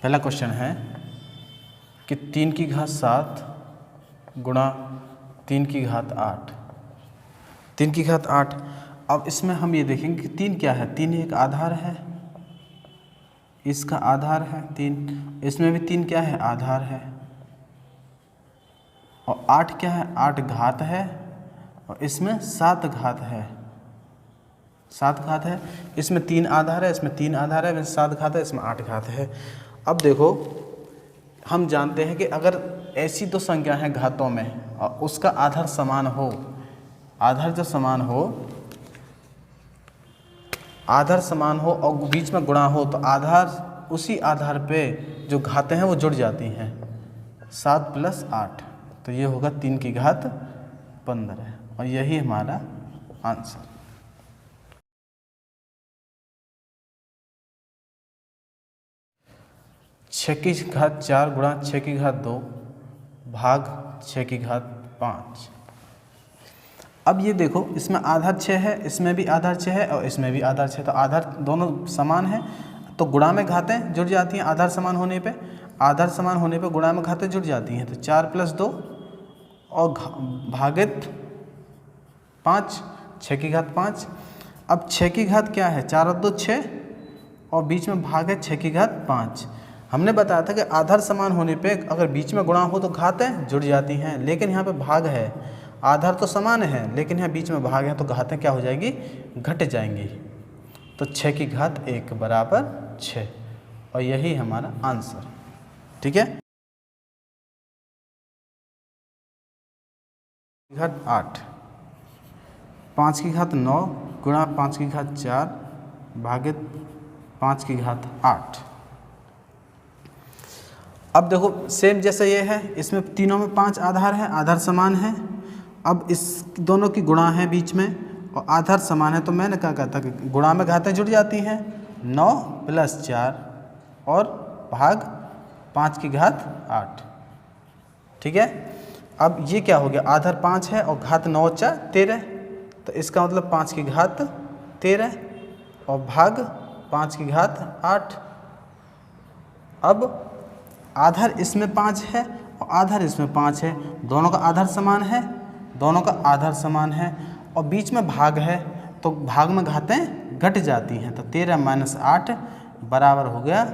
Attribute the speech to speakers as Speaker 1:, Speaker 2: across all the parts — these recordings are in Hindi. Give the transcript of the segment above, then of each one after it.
Speaker 1: पहला क्वेश्चन है कि 3 की घात 7 गुणा 3 की घात 8, 3 की घात 8। अब इसमें हम ये देखेंगे कि 3 क्या है, 3 एक आधार है, इसका आधार है 3, इसमें भी 3 क्या है, आधार है, और 8 क्या है, 8 घात है, और इसमें 7 घात है, 7 घात है। इसमें 3 आधार है, इसमें 3 आधार है, इसमें 7 घात है, इसमें 8 घात है। अब देखो हम जानते हैं कि अगर ऐसी दो संख्या है घातों में और उसका आधार समान हो, आधार जो समान हो, आधार समान हो और बीच में गुणा हो, तो आधार उसी आधार पे जो घातें हैं वो जुड़ जाती हैं। 7 + 8 तो ये होगा 3 की घात 15, और यही हमारा आंसर। छः की घात 4 गुणा 6 की घात 2 भाग 6 की घात 5। अब ये देखो इसमें आधार 6 है, इसमें भी आधार 6 है, और इसमें भी आधार 6, तो आधार दोनों समान है, तो गुणा में घातें जुड़ जाती हैं। आधार समान होने पे, आधार समान होने पे गुणा में घातें जुड़ जाती हैं। तो 4 + 2 और भागित 5, 6 की घात 5। अब 6 की घात क्या है, 4 और 2 6, और बीच में भाग है 6 की घात 5। हमने बताया था कि आधार समान होने पे अगर बीच में गुणा हो तो घातें जुड़ जाती हैं, लेकिन यहाँ पे भाग है, आधार तो समान है लेकिन यहाँ बीच में भाग है, तो घातें क्या हो जाएगी, घट जाएंगी। तो 6 की घात 1 बराबर 6, और यही हमारा आंसर। ठीक है, घात 8, 5 की घात 9 गुणा 5 की घात 4 भागित 5 की घात 8। अब देखो सेम जैसे ये है, इसमें तीनों में 5 आधार है, आधार समान है। अब इस दोनों की गुणा है बीच में और आधार समान है, तो मैंने क्या कहा था कि गुणा में घातें जुड़ जाती हैं। 9 + 4 और भाग 5 की घात 8। ठीक है, अब ये क्या हो गया, आधार 5 है और घात 9 × 4 13, तो इसका मतलब 5 की घात 13 और भाग 5 की घात 8। अब आधार इसमें 5 है और आधार इसमें 5 है, दोनों का आधार समान है, दोनों का आधार समान है, और बीच में भाग है, तो भाग में घातें घट जाती हैं। तो 13 - 8 बराबर हो गया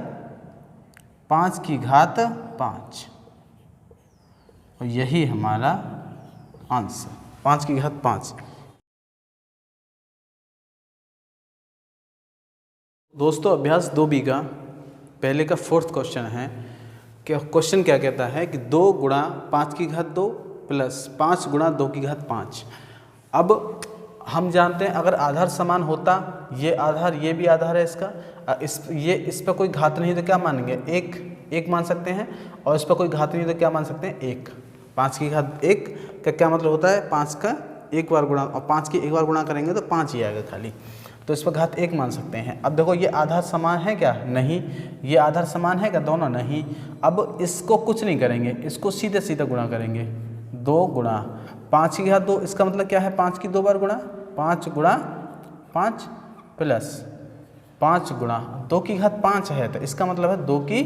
Speaker 1: 5 की घात 5, और यही हमारा आंसर, 5 की घात 5। दोस्तों अभ्यास 2B का पहले का 4th क्वेश्चन है कि क्वेश्चन क्या कहता है कि 2 गुणा 5 की घात 2 + 5 गुणा 2 की घात 5। अब हम जानते हैं अगर आधार समान होता, ये आधार ये भी आधार है इसका, इस पर कोई घात नहीं तो क्या मानेंगे, 1 मान सकते हैं, और इस पर कोई घात नहीं तो क्या मान सकते हैं, 1। 5 की घात 1 का क्या मतलब होता है, 5 का 1 बार गुणा, और 5 की 1 बार गुणा करेंगे तो 5 ही आएगा खाली, तो इस पर घात 1 मान सकते हैं। अब देखो ये आधार समान है क्या, नहीं। ये आधार समान है क्या, दोनों नहीं। अब इसको कुछ नहीं करेंगे, इसको सीधे सीधे गुणा करेंगे। 2 गुणा 5 की घात 2, इसका मतलब क्या है, 5 की 2 बार गुणा, 5 गुणा 5 प्लस 5 गुणा 2 की घात 5 है, तो इसका मतलब है 2 की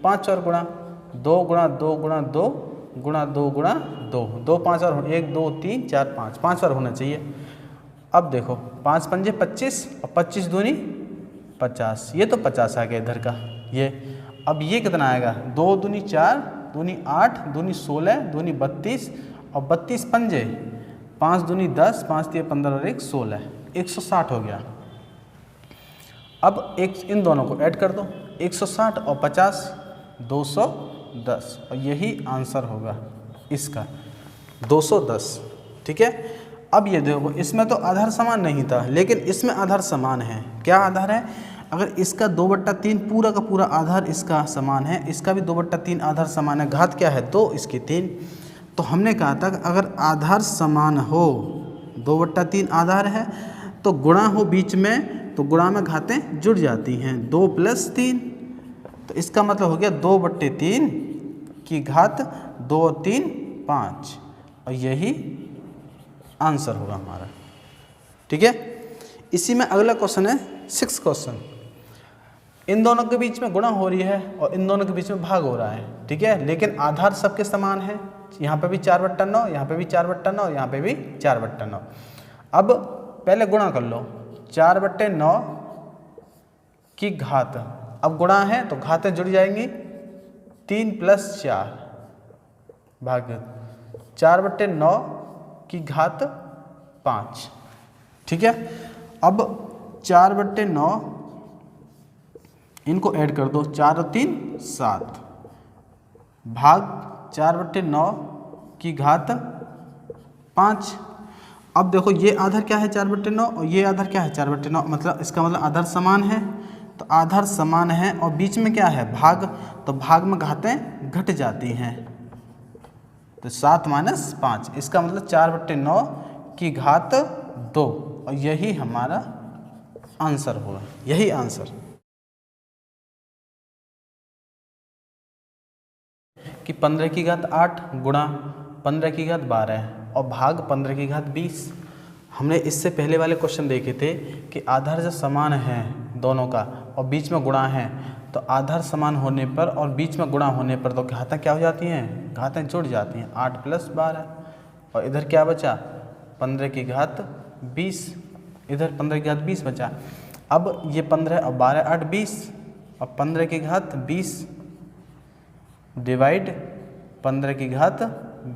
Speaker 1: 5 और गुणा, 2 गुणा 2 गुणा 2 गुणा 2 गुणा 2, 2 5 और 1 2 3 4 5, 5 बार होना चाहिए। अब देखो 5 × 5 = 25 और 25 दूनी 50, ये तो 50 आ गया इधर का ये। अब ये कितना आएगा, 2 दूनी 4 दूनी 8 दूनी 16 दूनी 32 और 32 पंजे, 5 दूनी 10 5 × 15 और 1 16, 160 हो गया। अब एक इन दोनों को ऐड कर दो, 160 और 50 210, और यही आंसर होगा इसका 210। ठीक है, अब ये देखो इसमें तो आधार समान नहीं था, लेकिन इसमें आधार समान है। क्या आधार है, अगर इसका 2/3 पूरा का पूरा आधार इसका समान है, इसका भी 2/3 आधार समान है, घात क्या है 2, इसकी 3। तो हमने कहा था कि अगर आधार समान हो, 2/3 आधार है, तो गुणा हो बीच में, तो गुणा में घातें जुड़ जाती हैं, 2 + 3, तो इसका मतलब हो गया 2/3 की घात 2 और 3 5, और यही आंसर होगा हमारा। ठीक है, इसी में अगला क्वेश्चन है 6th क्वेश्चन। इन दोनों के बीच में गुणा हो रही है और इन दोनों के बीच में भाग हो रहा है, ठीक है, लेकिन आधार सबके समान है। यहाँ पे भी 4/9, यहाँ पे भी 4/9, यहाँ पे भी 4/9। अब पहले गुणा कर लो, 4/9 की घात, अब गुणा है तो घातें जुड़ जाएंगी, 3 + 4 भाग 4/9 की घात 5, ठीक है। अब 4/9 इनको ऐड कर दो, 4 और 3 7 भाग 4/9 की घात 5। अब देखो ये आधार क्या है 4/9 और ये आधार क्या है 4/9, मतलब इसका मतलब आधार समान है, तो आधार समान है और बीच में क्या है भाग, तो भाग में घातें घट जाती हैं, तो 7 - 5, इसका मतलब 4/9 की घात 2, और यही हमारा आंसर होगा, यही आंसर। कि 15 की घात 8 गुणा 15 की घात 12 और भाग 15 की घात 20। हमने इससे पहले वाले क्वेश्चन देखे थे कि आधार जब समान है दोनों का और बीच में गुणा है, तो आधार समान होने पर और बीच में गुणा होने पर तो घातें क्या हो जाती हैं, घातें जुड़ जाती हैं, 8 + 12, और इधर क्या बचा 15 की घात 20, इधर 15 की घात 20 बचा। अब ये 15 और 12 8 20 और 15 की घात 20 डिवाइड 15 की घात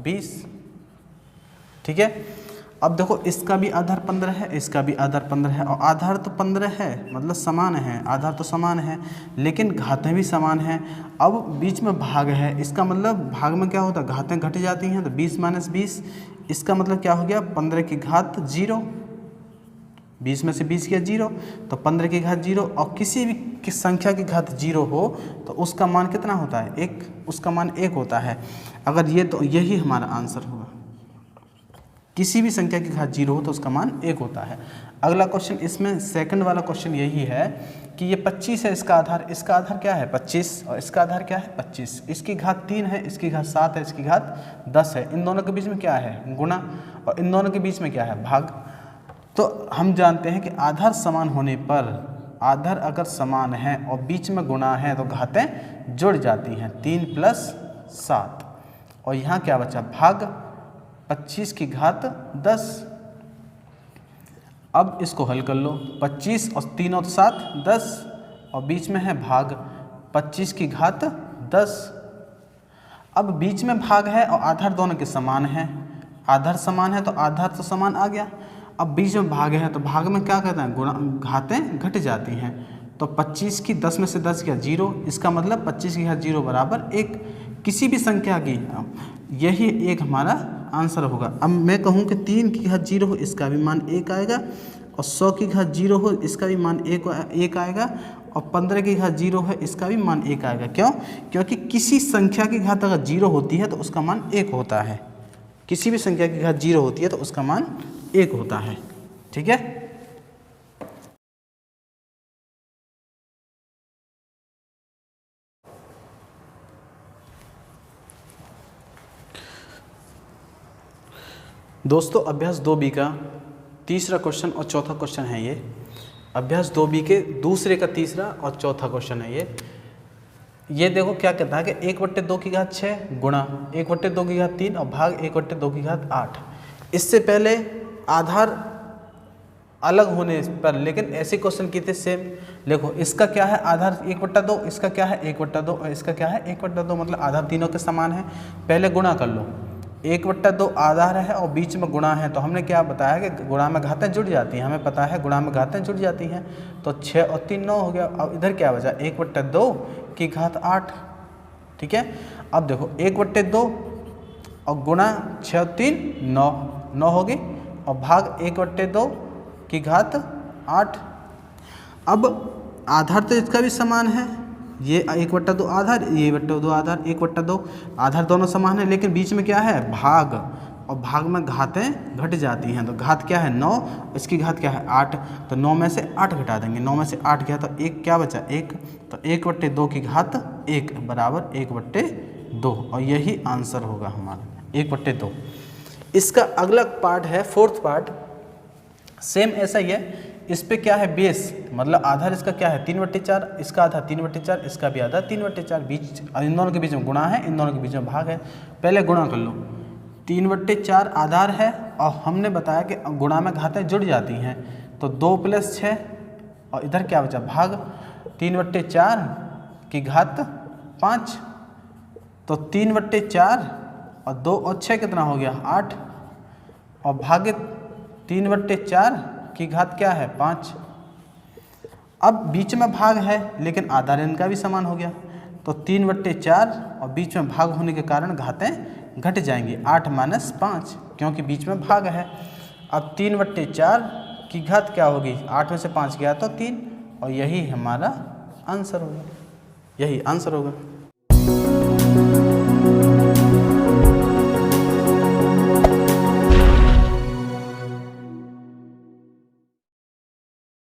Speaker 1: 20, ठीक है। अब देखो इसका भी आधार 15 है, इसका भी आधार 15 है, और आधार तो 15 है मतलब समान है, आधार तो समान है लेकिन घातें भी समान हैं। अब बीच में भाग है, इसका मतलब भाग में क्या होता है घातें घट जाती हैं, तो 20 - 20, इसका मतलब क्या हो गया 15 की घात 0, 20 में से 20 किया 0, तो 15 की घात 0, और किसी भी संख्या की घात 0 हो तो उसका मान कितना होता है 1, उसका मान 1 होता है। अगर ये तो यही हमारा आंसर होगा, किसी भी संख्या की घात 0 हो तो उसका मान 1 होता है। अगला क्वेश्चन, इसमें सेकंड वाला क्वेश्चन यही है कि ये 25 है इसका आधार क्या है 25, और इसका आधार क्या है 25, इसकी घात 3 है, इसकी घात 7 है, इसकी घात 10 है, इन दोनों के बीच में क्या है गुणा, और इन दोनों के बीच में क्या है भाग। तो हम जानते हैं कि आधार समान होने पर, आधार अगर समान है और बीच में गुणा है तो घातें जुड़ जाती हैं, 3 + 7, और यहाँ क्या बचा भाग 25 की घात 10। अब इसको हल कर लो, 25 और 3 और 7 10, और बीच में है भाग 25 की घात 10। अब बीच में भाग है और आधार दोनों के समान है, आधार समान है तो आधार तो समान आ गया। अब बीच में भाग है तो भाग में क्या कहते हैं गुणा, घातें घट जाती हैं, तो 25 की 10 में से 10 क्या 0, इसका मतलब 25 की घात 0 बराबर 1, किसी भी संख्या की, यही एक हमारा आंसर होगा। अब मैं कहूँ कि 3 की घात 0 हो इसका भी मान 1 आएगा, और 100 की घात 0 हो इसका भी मान 1 आएगा, और 15 की घात 0 है इसका भी मान 1 आएगा। क्यों? क्योंकि किसी संख्या की घात अगर 0 होती है तो उसका मान 1 होता है, किसी भी संख्या की घात 0 होती है तो उसका मान 1 होता है, ठीक है। दोस्तों अभ्यास 2B का तीसरा क्वेश्चन और चौथा क्वेश्चन है ये। अभ्यास 2B के दूसरे का तीसरा और चौथा क्वेश्चन है ये देखो क्या कहता है कि 1/2 की घात 6 गुणा 1/2 की घात 3 और भाग 1/2 की घात 8। इससे पहले आधार अलग होने पर लेकिन ऐसे क्वेश्चन किए थे सेम। देखो इसका क्या है आधार 1/2, इसका क्या है 1/2 और इसका क्या है 1/2, मतलब आधार तीनों के समान है। पहले गुणा कर लो, 1/2 आधार है और बीच में गुणा है, तो हमने क्या बताया कि गुणा में घातें जुड़ जाती हैं, हमें पता है गुणा में घातें जुड़ जाती हैं, तो 6 और 3 9 हो गया। अब इधर क्या बचा 1/2 की घात 8, ठीक है। अब देखो 1/2 और गुणा 6 और 3 9 होगी, और भाग 1/2 की घात 8। अब आधार तो इसका भी समान है, ये 1/2 आधार, ये 1/2 आधार, 1/2 आधार दोनों समान है, लेकिन बीच में क्या है भाग, और भाग में घातें घट जाती हैं, तो घात क्या है 9, इसकी घात क्या है 8, तो 9 में से 8 घटा देंगे, 9 में से 8 गया तो 1 क्या बचा 1, तो 1/2 की घात 1 बराबर 1/2, और यही आंसर होगा हमारा 1/2। इसका अगला पार्ट है फोर्थ पार्ट, सेम ऐसा ही है इस पे क्या है बेस, मतलब आधार इसका क्या है 3/4, इसका आधा 3/4, इसका भी आधा 3/4, बीच इन दोनों के बीच में गुणा है, इन दोनों के बीच में भाग है। पहले गुणा कर लो, 3/4 आधार है और हमने बताया कि गुणा में घातें जुड़ जाती हैं, तो 2 + 6 और इधर क्या बचा भाग, 3/4 की घात 5, तो 3/4 और 2 और 6 कितना हो गया 8, और भागे 3/4 की घात क्या है 5। अब बीच में भाग है लेकिन आधार इनका भी समान हो गया, तो 3/4 और बीच में भाग होने के कारण घातें घट जाएंगी, 8 - 5 क्योंकि बीच में भाग है। अब 3/4 की घात क्या होगी, 8 में से 5 गया तो 3, और यही हमारा आंसर होगा, यही आंसर होगा।